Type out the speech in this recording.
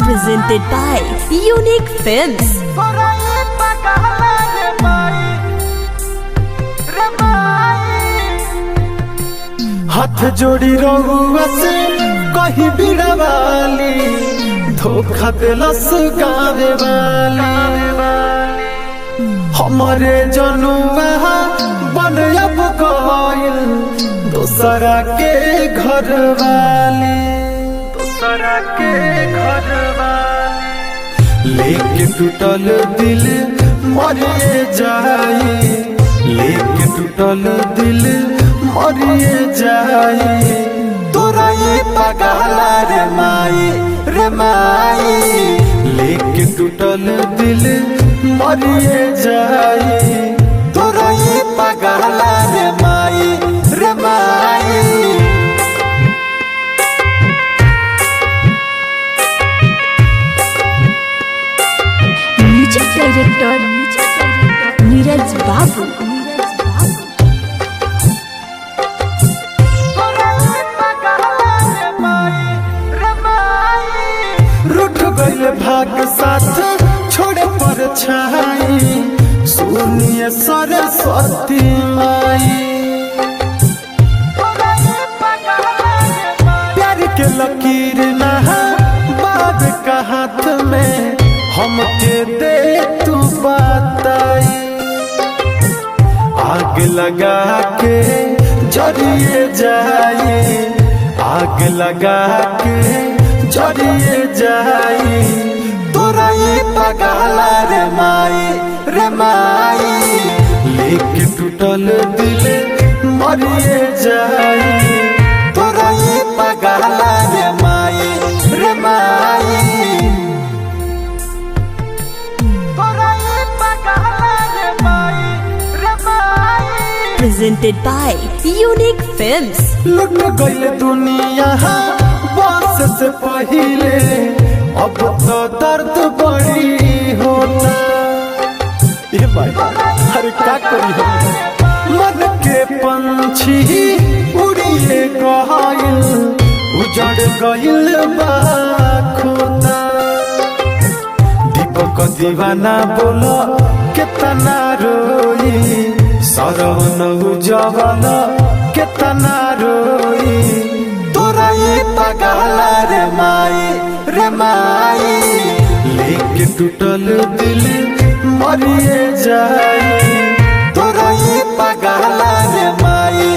Presented by Unique Films. हाथ जोड़ी रहुआ से कहीं बिड़वाली धोखा दिलस गावे वाली हमारे जनुआ बन अब गइल दूसरा के घर वाली लेके टूटल दिल मरिए जाई लेके टूटल दिल मरिए जाई तोरा ये पगला रे माई लेके टूटल दिल मरिए जाई तोरा ये पगला रे माई Music Director Neeraj Babu. Ruth गइल भाग साथ छोड़े पर छाई सुनिए सरस्वती माई प्यार के लकीर नहा बाद का हाथ में हम के दे तू बताई आग लगा के जरिए जाई आग लगा के जरिए जाई तोरा ये पगला रे माई लेके टूटल दिल मरिए जाई तोरा ये पगला रे माई Presented by Unique Films. लुट गइल दुनिया बस से पहिले अब तो दर्द बड़ी होता ये भाई अरे क्या करी हो मन के पंछी उड़िए गइल उजड़ गइल बा खोता दीपक दीवाना बोलो कितना रोई सरवन उजवल कितना रोई तोरा ये पगला रे माई लेके टूटल दिल मरिए जाई तोरा ये पगला रे माई